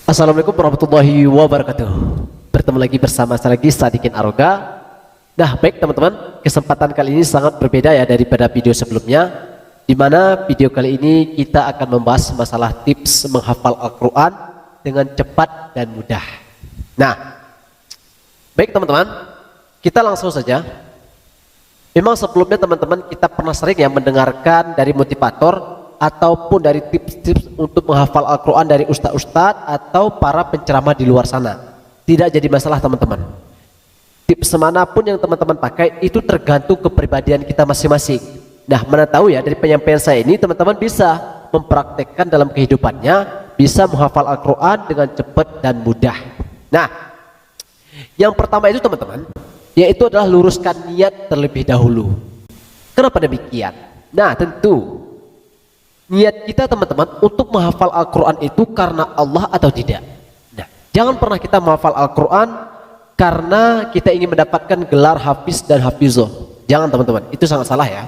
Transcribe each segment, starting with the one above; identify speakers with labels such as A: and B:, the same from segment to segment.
A: Assalamualaikum warahmatullahi wabarakatuh. Bertemu lagi bersama saya lagi Sadikin Aroga. Nah, baik teman-teman, kesempatan kali ini sangat berbeda ya daripada video sebelumnya, di mana video kali ini kita akan membahas masalah tips menghafal Al-Quran dengan cepat dan mudah. Nah, baik teman-teman, kita langsung saja. Memang sebelumnya teman-teman kita pernah sering ya mendengarkan dari motivator ataupun dari tips-tips untuk menghafal Al-Quran dari ustadz-ustadz atau para penceramah di luar sana. Tidak jadi masalah teman-teman. Tips manapun yang teman-teman pakai itu tergantung kepribadian kita masing-masing. Nah, mana tahu ya dari penyampaian saya ini teman-teman bisa mempraktekkan dalam kehidupannya, bisa menghafal Al-Quran dengan cepat dan mudah. Nah, yang pertama itu teman-teman, yaitu adalah luruskan niat terlebih dahulu. Kenapa demikian? Nah, tentu niat kita teman-teman untuk menghafal Al-Quran itu karena Allah atau tidak. Nah, jangan pernah kita menghafal Al-Quran karena kita ingin mendapatkan gelar hafiz dan hafizoh. Jangan teman-teman, itu sangat salah ya.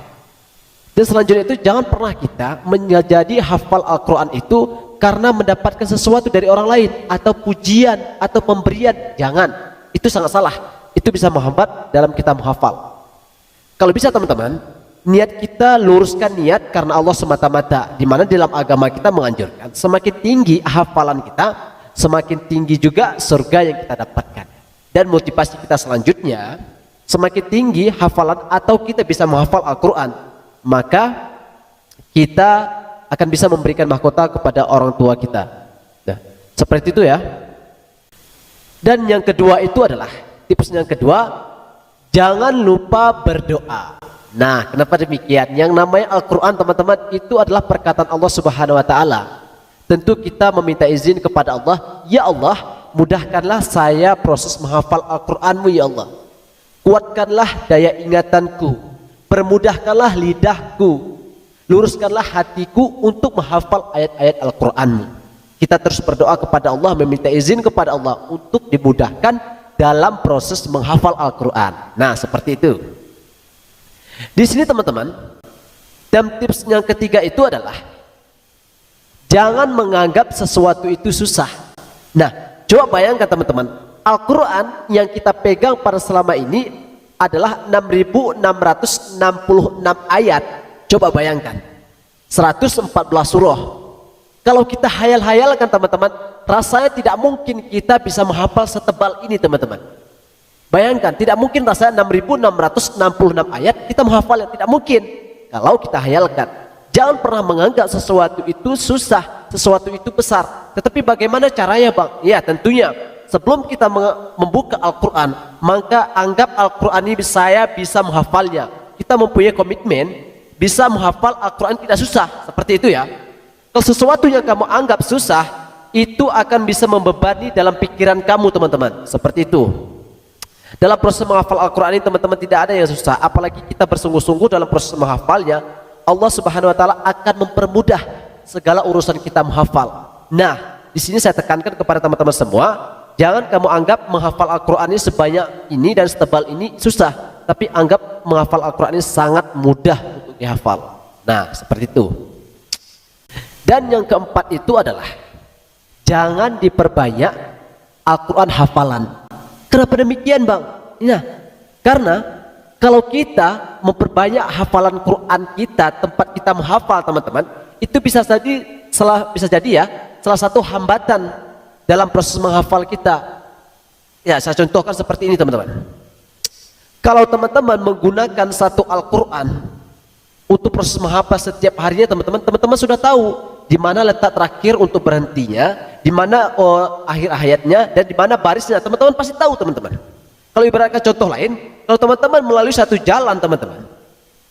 A: Dan selanjutnya itu jangan pernah kita menjadi hafal Al-Quran itu karena mendapatkan sesuatu dari orang lain atau pujian atau pemberian. Jangan, itu sangat salah. Itu bisa menghambat dalam kita menghafal. Kalau bisa teman-teman, niat kita luruskan niat karena Allah semata-mata, di mana dalam agama kita menganjurkan semakin tinggi hafalan kita, semakin tinggi juga surga yang kita dapatkan. Dan motivasi kita selanjutnya, semakin tinggi hafalan atau kita bisa menghafal Al-Quran, maka kita akan bisa memberikan mahkota kepada orang tua kita. Nah, seperti itu ya. Dan yang kedua itu adalah tips yang kedua, jangan lupa berdoa. Nah, kenapa demikian? Yang namanya Al-Quran teman-teman itu adalah perkataan Allah Subhanahu wa Ta'ala. Tentu kita meminta izin kepada Allah, ya Allah, mudahkanlah saya proses menghafal Al-Quranmu ya Allah. Kuatkanlah daya ingatanku, permudahkanlah lidahku, luruskanlah hatiku untuk menghafal ayat-ayat Al-Quranmu. Kita terus berdoa kepada Allah, meminta izin kepada Allah untuk dimudahkan dalam proses menghafal Al-Quran. Nah, seperti itu. Di sini teman-teman, dan tips yang ketiga itu adalah jangan menganggap sesuatu itu susah. Nah, coba bayangkan teman-teman, Al-Quran yang kita pegang pada selama ini adalah 6.666 ayat. Coba bayangkan, 114 surah. Kalau kita hayal-hayalkan teman-teman, rasanya tidak mungkin kita bisa menghafal setebal ini teman-teman. Bayangkan, tidak mungkin rasanya 6.666 ayat kita menghafalnya, tidak mungkin. Kalau kita hayalkan, jangan pernah menganggap sesuatu itu susah, sesuatu itu besar. Tetapi bagaimana caranya bang? Ya tentunya, sebelum kita membuka Al-Quran, maka anggap Al-Quran ini saya bisa menghafalnya. Kita mempunyai komitmen, bisa menghafal Al-Quran tidak susah, seperti itu ya. Kalau sesuatu yang kamu anggap susah, itu akan bisa membebani dalam pikiran kamu teman-teman, seperti itu. Dalam proses menghafal Al-Quran ini teman-teman tidak ada yang susah, apalagi kita bersungguh-sungguh dalam proses menghafalnya, Allah Subhanahu wa Ta'ala akan mempermudah segala urusan kita menghafal. Nah, di sini saya tekankan kepada teman-teman semua, jangan kamu anggap menghafal Al-Quran ini sebanyak ini dan setebal ini susah, tapi anggap menghafal Al-Quran ini sangat mudah untuk dihafal. Nah, seperti itu. Dan yang keempat itu adalah jangan diperbanyak Al-Quran hafalan. Kenapa demikian bang? Nah, karena kalau kita memperbanyak hafalan Quran kita, tempat kita menghafal teman-teman, itu bisa jadi ya salah satu hambatan dalam proses menghafal kita. Ya, saya contohkan seperti ini teman-teman. Kalau teman-teman menggunakan satu Al-Quran untuk proses menghafal setiap harinya teman-teman sudah tahu di mana letak terakhir untuk berhentinya, di mana akhir ayatnya, dan di mana barisnya. Teman-teman pasti tahu teman-teman. Kalau ibaratkan contoh lain, kalau teman-teman melalui satu jalan teman-teman,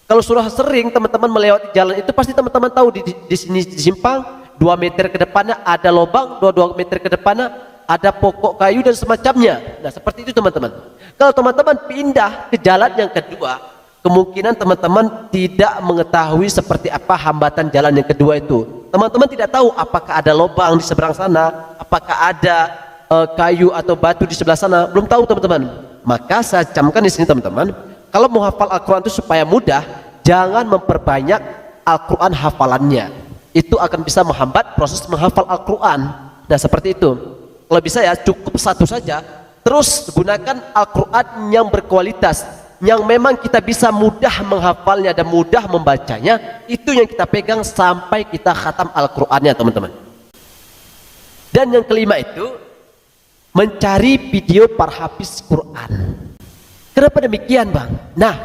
A: kalau sudah sering teman-teman melewati jalan itu, pasti teman-teman tahu di sini di simpang 2 meter ke depannya ada lubang, 2 meter ke depannya ada pokok kayu dan semacamnya. Nah, seperti itu teman-teman. Kalau teman-teman pindah ke jalan yang kedua, kemungkinan teman-teman tidak mengetahui seperti apa hambatan jalan yang kedua itu. Teman-teman tidak tahu apakah ada lubang di seberang sana, apakah ada kayu atau batu di sebelah sana, belum tahu teman-teman. Maka saya camkan di sini teman-teman, kalau menghafal Al-Quran itu supaya mudah, jangan memperbanyak Al-Quran hafalannya. Itu akan bisa menghambat proses menghafal Al-Quran. Nah, seperti itu. Kalau bisa ya cukup satu saja. Terus gunakan Al-Quran yang berkualitas, yang memang kita bisa mudah menghafalnya dan mudah membacanya. Itu yang kita pegang sampai kita khatam Al-Qurannya, teman-teman. Dan yang kelima itu mencari video para hafiz Quran. Kenapa demikian, Bang? Nah,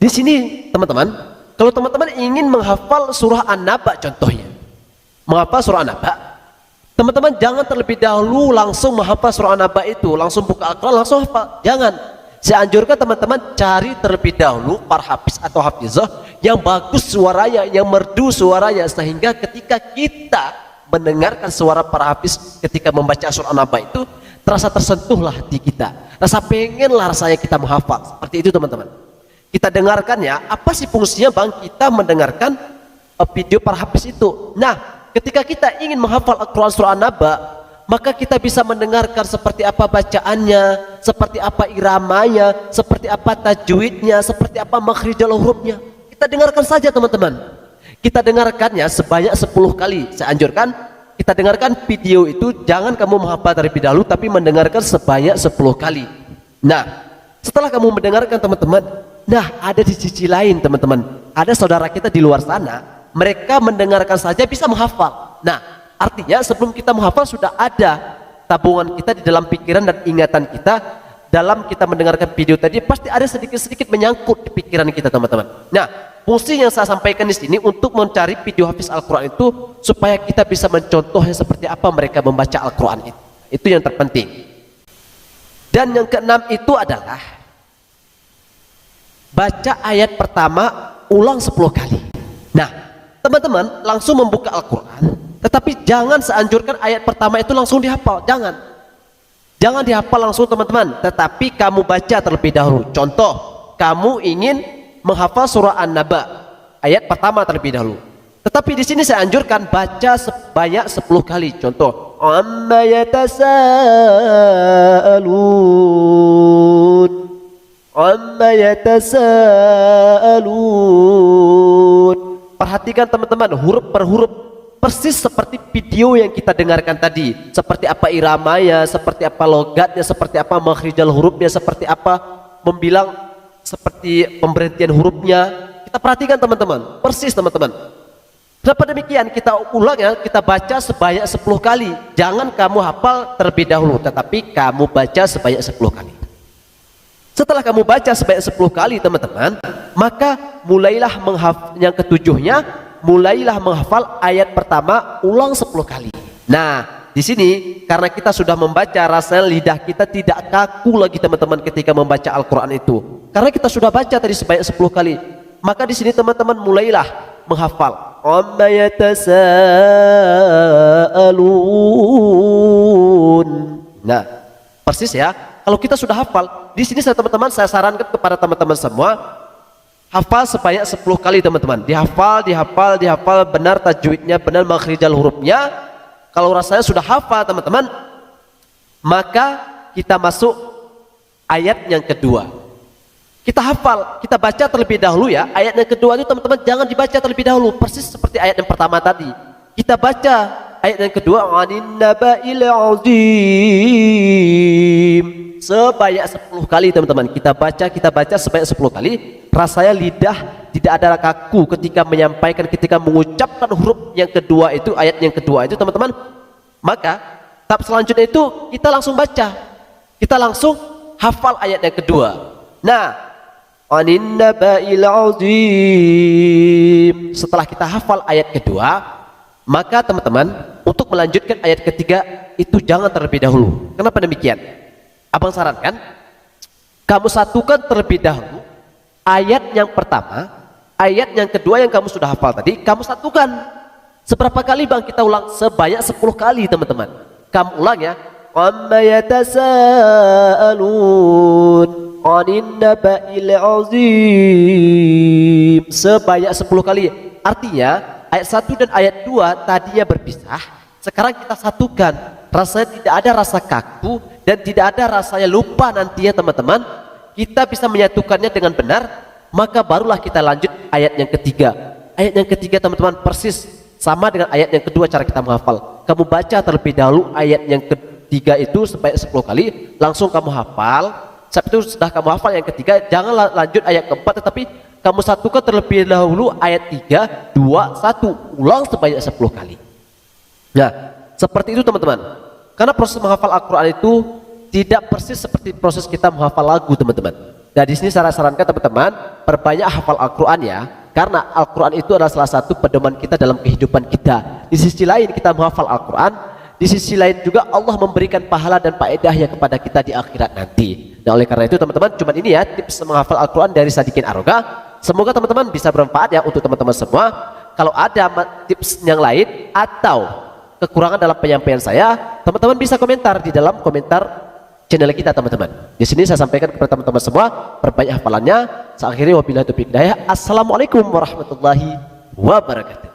A: di sini teman-teman, kalau teman-teman ingin menghafal surah An-Naba contohnya, menghafal surah An-Naba, teman-teman jangan terlebih dahulu langsung menghafal surah An-Naba itu, langsung buka Al-Quran langsung hafal. Jangan. Saya anjurkan teman-teman cari terlebih dahulu para hafiz atau hafizah yang bagus suaranya, yang merdu suaranya, sehingga ketika kita mendengarkan suara para hafiz ketika membaca surah An-Naba itu terasa tersentuhlah hati kita, rasa pengenlah rasanya kita menghafal. Seperti itu teman-teman. Kita dengarkan ya, apa sih fungsinya, Bang, kita mendengarkan video para hafiz itu. Nah, ketika kita ingin menghafal Al-Quran surah An-Naba, maka kita bisa mendengarkan seperti apa bacaannya, seperti apa iramanya, seperti apa tajwidnya, seperti apa makhrijul hurufnya. Kita dengarkan saja teman-teman. Kita dengarkannya sebanyak 10 kali. Saya anjurkan kita dengarkan video itu, jangan kamu menghafal terlebih dahulu, tapi mendengarkan sebanyak 10 kali. Nah, setelah kamu mendengarkan teman-teman, nah ada di sisi lain teman-teman, ada saudara kita di luar sana, mereka mendengarkan saja bisa menghafal. Nah, artinya sebelum kita menghafal sudah ada tabungan kita di dalam pikiran dan ingatan kita. Dalam kita mendengarkan video tadi pasti ada sedikit-sedikit menyangkut di pikiran kita teman-teman. Nah, fungsi yang saya sampaikan di sini untuk mencari video hafiz Al-Quran itu supaya kita bisa mencontohnya seperti apa mereka membaca Al-Quran itu. Itu yang terpenting. Dan yang keenam itu adalah baca ayat pertama ulang 10 kali. Nah, teman-teman langsung membuka Al-Quran, tetapi jangan seanjurkan ayat pertama itu langsung dihafal. Jangan dihafal langsung teman-teman, tetapi kamu baca terlebih dahulu. Contoh, kamu ingin menghafal surah An-Naba ayat pertama terlebih dahulu. Tetapi di sini saya anjurkan baca sebanyak 10 kali. Contoh, amma yatasaalun, amma yatasaalun. Perhatikan teman-teman, huruf per huruf persis seperti video yang kita dengarkan tadi. Seperti apa iramanya, seperti apa logatnya, seperti apa makhrijul hurufnya, seperti apa membilang, seperti pemberhentian hurufnya. Kita perhatikan teman-teman, persis teman-teman. Kenapa demikian? Kita ulang ya, kita baca sebanyak 10 kali. Jangan kamu hafal terlebih dahulu, tetapi kamu baca sebanyak 10 kali. Setelah kamu baca sebanyak 10 kali teman-teman, maka mulailah yang ketujuhnya, mulailah menghafal ayat pertama ulang 10 kali. Nah, di sini karena kita sudah membaca, rasanya lidah kita tidak kaku lagi teman-teman ketika membaca Al-Quran itu. Karena kita sudah baca tadi sebanyak 10 kali. Maka di sini teman-teman mulailah menghafal. Amma yatasaalun. Nah, persis ya. Kalau kita sudah hafal, di sini teman-teman saya sarankan kepada teman-teman semua, hafal sebanyak 10 kali teman-teman. Dihafal benar tajwidnya, benar makhrijul hurufnya. Kalau rasanya sudah hafal teman-teman, maka kita masuk ayat yang kedua. Kita hafal, kita baca terlebih dahulu ya. Ayat yang kedua itu teman-teman jangan dibaca terlebih dahulu, persis seperti ayat yang pertama tadi. Kita baca ayat yang kedua, anin naba'il azim, sebanyak 10 kali teman-teman. Kita baca sebanyak 10 kali. Rasanya lidah tidak ada kaku ketika menyampaikan, ketika mengucapkan huruf yang kedua itu, ayat yang kedua itu teman-teman. Maka tahap selanjutnya itu kita langsung baca, kita langsung hafal ayat yang kedua. Nah, anin naba'il azim, setelah kita hafal ayat kedua, maka teman-teman untuk melanjutkan ayat ketiga itu jangan terlebih dahulu. Kenapa demikian? Abang sarankan kamu satukan terlebih dahulu ayat yang pertama, ayat yang kedua yang kamu sudah hafal tadi, kamu satukan. Seberapa kali Bang kita ulang? Sebanyak 10 kali teman-teman. Kamu ulang ya. Amma yatasaalun anin naba'il azim, sebanyak 10 kali. Artinya ayat 1 dan ayat 2 tadinya berpisah, sekarang kita satukan. Rasanya tidak ada rasa kaku dan tidak ada rasanya lupa nantinya teman-teman. Kita bisa menyatukannya dengan benar, maka barulah kita lanjut ayat yang ketiga. Ayat yang ketiga teman-teman persis sama dengan ayat yang kedua cara kita menghafal. Kamu baca terlebih dahulu ayat yang ketiga ketiga itu sebanyak 10 kali, langsung kamu hafal. Saat itu sudah kamu hafal yang ketiga, jangan lanjut ayat keempat, tetapi kamu satukan terlebih dahulu ayat 3, 2, 1, ulang sebanyak 10 kali. Nah, seperti itu teman-teman. Karena proses menghafal Al-Quran itu tidak persis seperti proses kita menghafal lagu, teman-teman. Nah, di sini saya sarankan teman-teman, perbanyak hafal Al-Quran ya. Karena Al-Quran itu adalah salah satu pedoman kita dalam kehidupan kita. Di sisi lain kita menghafal Al-Quran, di sisi lain juga Allah memberikan pahala dan faedahnya kepada kita di akhirat nanti. Nah, oleh karena itu teman-teman, cuman ini ya tips menghafal Al-Quran dari Sadikin Aroga. Semoga teman-teman bisa bermanfaat ya untuk teman-teman semua. Kalau ada tips yang lain atau kekurangan dalam penyampaian saya, teman-teman bisa komentar di dalam komentar channel kita, teman-teman. Di sini saya sampaikan kepada teman-teman semua, perbanyak hafalannya. Saya akhiri wabillahi taufiq hidayah. Assalamualaikum warahmatullahi wabarakatuh.